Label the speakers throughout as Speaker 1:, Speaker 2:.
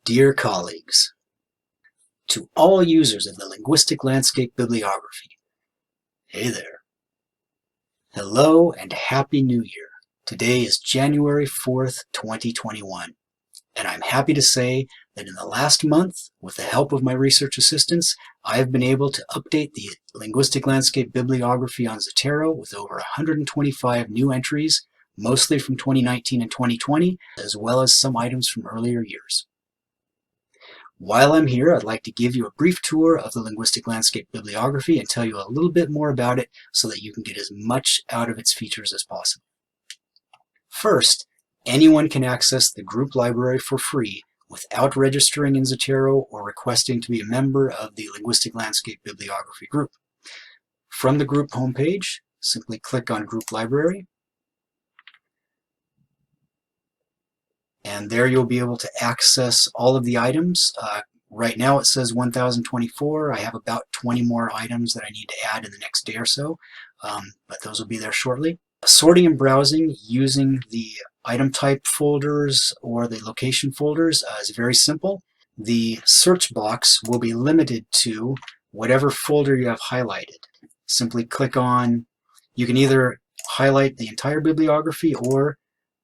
Speaker 1: Dear colleagues, to all users of the Linguistic Landscape Bibliography, hey there. Hello and Happy New Year. Today is January 4th, 2021, and I'm happy to say that in the last month, with the help of my research assistants, I have been able to update the Linguistic Landscape Bibliography on Zotero with over 125 new entries, mostly from 2019 and 2020, as well as some items from earlier years. While I'm here, I'd like to give you a brief tour of the Linguistic Landscape Bibliography and tell you a little bit more about it so that you can get as much out of its features as possible. First, anyone can access the group library for free without registering in Zotero or requesting to be a member of the Linguistic Landscape Bibliography group. From the group homepage, simply click on Group Library, and there you'll be able to access all of the items. Right now it says 1024. I have about 20 more items that I need to add in the next day or so, but those will be there shortly. Sorting and browsing using the item type folders or the location folders is very simple. The search box will be limited to whatever folder you have highlighted. Simply click on, you can either highlight the entire bibliography or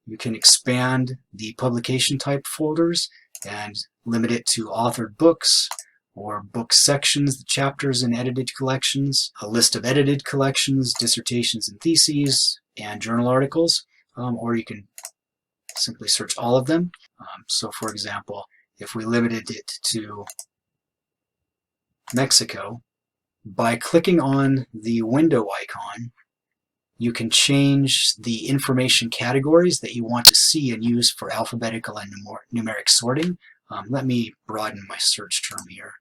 Speaker 1: you can expand the publication type folders and limit it to authored books or book sections, the chapters in edited collections, a list of edited collections, dissertations and theses, and journal articles, or you can simply search all of them. So for example, if we limited it to Mexico, by clicking on the window icon, you can change the information categories that you want to see and use for alphabetical and numeric sorting. Let me broaden my search term here.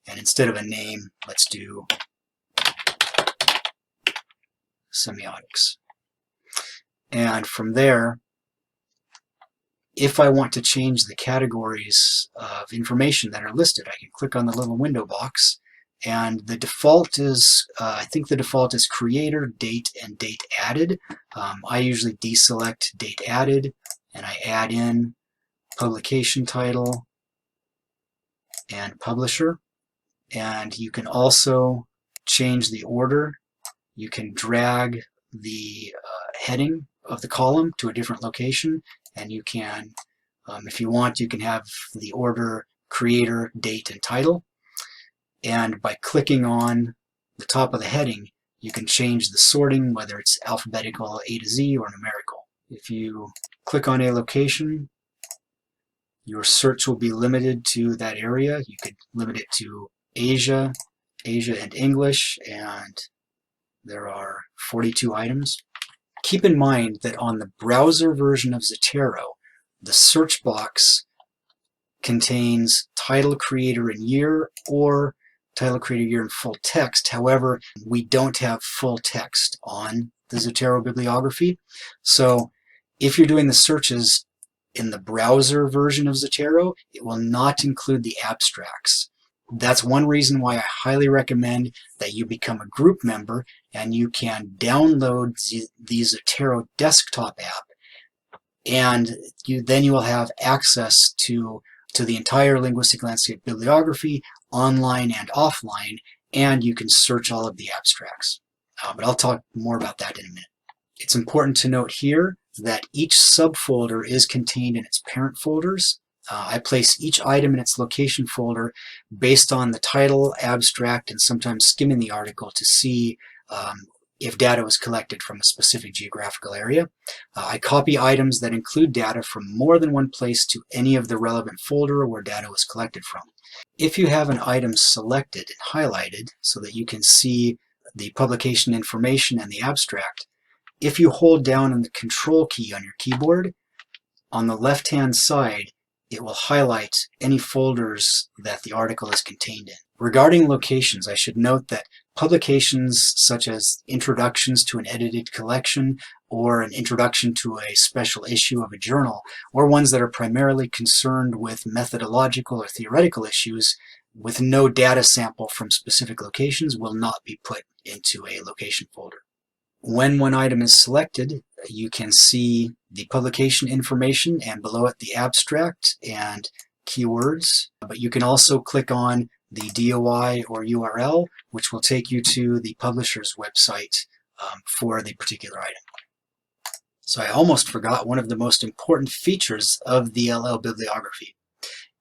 Speaker 1: And instead of a name, let's do semiotics. And from there, if I want to change the categories of information that are listed, I can click on the little window box. And the default is, I think the default is creator, date, and date added. I usually deselect date added, and I add in publication title and publisher. And you can also change the order. You can drag the heading of the column to a different location, and you can, if you want, you can have the order creator, date, and title. And by clicking on the top of the heading, you can change the sorting, whether it's alphabetical A to Z or numerical. If you click on a location, your search will be limited to that area. You could limit it to Asia, Asia and English, and there are 42 items. Keep in mind that on the browser version of Zotero, the search box contains title, creator, and year, or title, creator, year in full text. However, we don't have full text on the Zotero bibliography. So if you're doing the searches in the browser version of Zotero, it will not include the abstracts. That's one reason why I highly recommend that you become a group member and you can download the Zotero desktop app, and then you will have access to the entire Linguistic Landscape Bibliography, online and offline, and you can search all of the abstracts. But I'll talk more about that in a minute. It's important to note here that each subfolder is contained in its parent folders. I place each item in its location folder based on the title, abstract, and sometimes skimming the article to see if data was collected from a specific geographical area. I copy items that include data from more than one place to any of the relevant folder where data was collected from. If you have an item selected and highlighted so that you can see the publication information and the abstract, if you hold down on the Control key on your keyboard, on the left-hand side, it will highlight any folders that the article is contained in. Regarding locations, I should note that publications such as introductions to an edited collection or an introduction to a special issue of a journal, or ones that are primarily concerned with methodological or theoretical issues with no data sample from specific locations, will not be put into a location folder. When one item is selected, you can see the publication information and below it the abstract, and keywords, but you can also click on the DOI or URL, which will take you to the publisher's website for the particular item. So I almost forgot one of the most important features of the LLBibUpdate.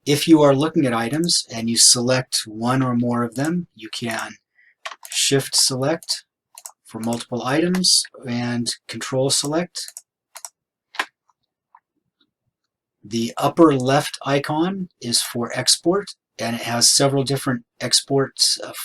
Speaker 1: If you are looking at items and you select one or more of them, you can Shift select for multiple items and Control select. The upper left icon is for export, and it has several different export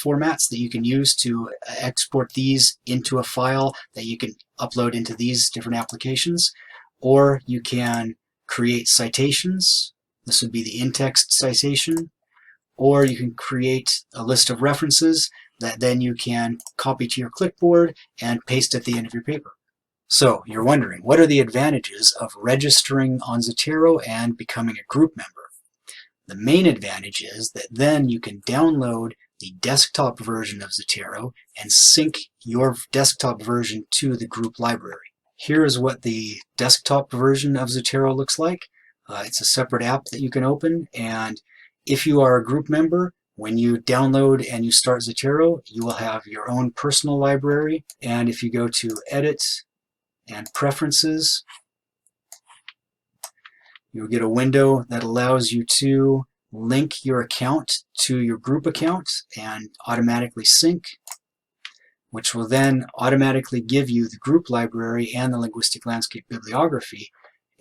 Speaker 1: formats that you can use to export these into a file that you can upload into these different applications. Or you can create citations. This would be the in-text citation. Or you can create a list of references that then you can copy to your clipboard and paste at the end of your paper. So you're wondering, what are the advantages of registering on Zotero and becoming a group member? The main advantage is that then you can download the desktop version of Zotero and sync your desktop version to the group library. Here is what the desktop version of Zotero looks like. It's a separate app that you can open, and if you are a group member, when you download and you start Zotero, you will have your own personal library, and if you go to Edit and Preferences, you'll get a window that allows you to link your account to your group account and automatically sync, which will then automatically give you the group library and the Linguistic Landscape Bibliography.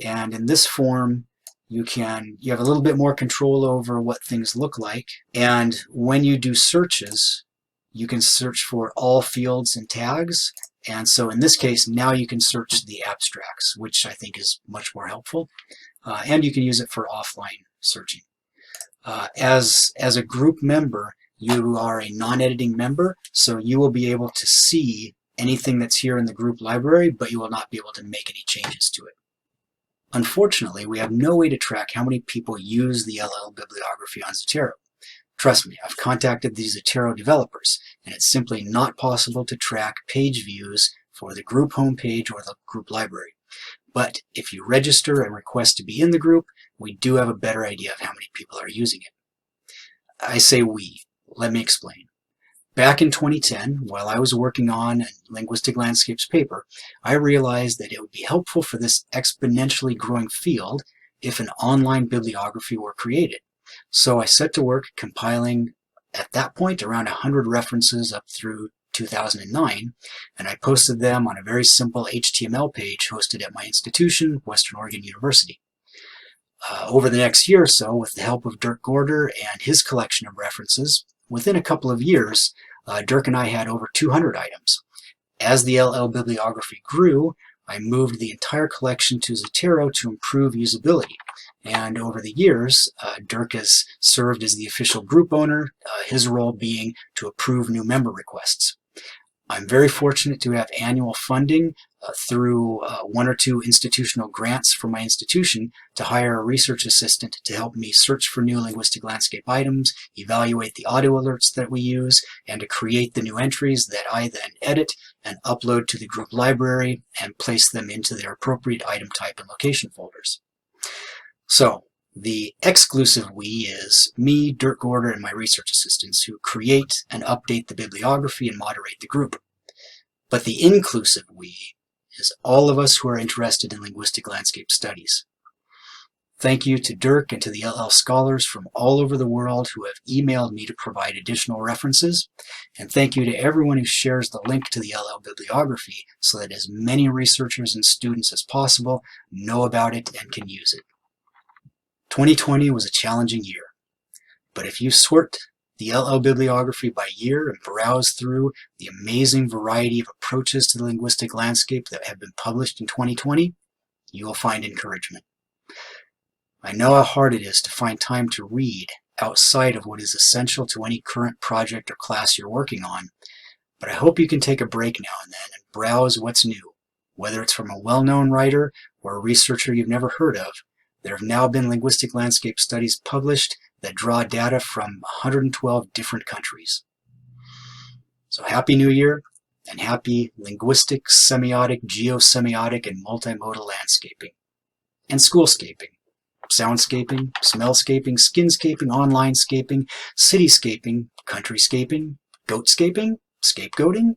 Speaker 1: And in this form, you have a little bit more control over what things look like. And when you do searches, you can search for all fields and tags. And so in this case, now you can search the abstracts, which I think is much more helpful. And you can use it for offline searching. As a group member, you are a non-editing member, so you will be able to see anything that's here in the group library, but you will not be able to make any changes to it. Unfortunately, we have no way to track how many people use the LLBibUpdate on Zotero. Trust me, I've contacted the Zotero developers, and it's simply not possible to track page views for the group homepage or the group library. But if you register and request to be in the group, we do have a better idea of how many people are using it. I say we. Let me explain. Back in 2010, while I was working on a Linguistic Landscapes paper, I realized that it would be helpful for this exponentially growing field if an online bibliography were created. So I set to work compiling, at that point, around 100 references up through 2009, and I posted them on a very simple HTML page hosted at my institution, Western Oregon University. Over the next year or so, with the help of Dirk Gorder and his collection of references, within a couple of years, Dirk and I had over 200 items. As the LLBibUpdate grew, I moved the entire collection to Zotero to improve usability. And over the years, Dirk has served as the official group owner, his role being to approve new member requests. I'm very fortunate to have annual funding through one or two institutional grants from my institution to hire a research assistant to help me search for new linguistic landscape items, evaluate the audio alerts that we use, and to create the new entries that I then edit and upload to the group library and place them into their appropriate item type and location folders. So, the exclusive we is me, Dirk Gorder, and my research assistants who create and update the bibliography and moderate the group. But the inclusive we is all of us who are interested in linguistic landscape studies. Thank you to Dirk and to the LL scholars from all over the world who have emailed me to provide additional references. And thank you to everyone who shares the link to the LLBibUpdate so that as many researchers and students as possible know about it and can use it. 2020 was a challenging year, but if you sort the LLBibUpdate by year and browse through the amazing variety of approaches to the linguistic landscape that have been published in 2020, you will find encouragement. I know how hard it is to find time to read outside of what is essential to any current project or class you're working on, but I hope you can take a break now and then and browse what's new, whether it's from a well-known writer or a researcher you've never heard of. There have now been linguistic landscape studies published that draw data from 112 different countries. So happy New Year, and happy linguistic, semiotic, geosemiotic, and multimodal landscaping, and schoolscaping. soundscaping, smellscaping, skinscaping, onlinescaping, cityscaping, countryscaping, goatscaping, scapegoating,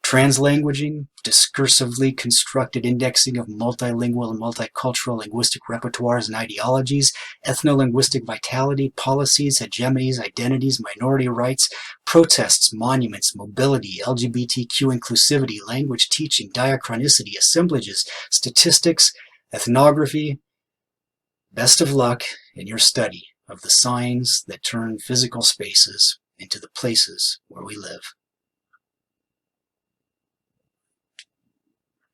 Speaker 1: translanguaging, discursively constructed indexing of multilingual and multicultural linguistic repertoires and ideologies, ethno-linguistic vitality, policies, hegemonies, identities, minority rights, protests, monuments, mobility, LGBTQ inclusivity, language teaching, diachronicity, assemblages, statistics, ethnography. Best of luck in your study of the signs that turn physical spaces into the places where we live.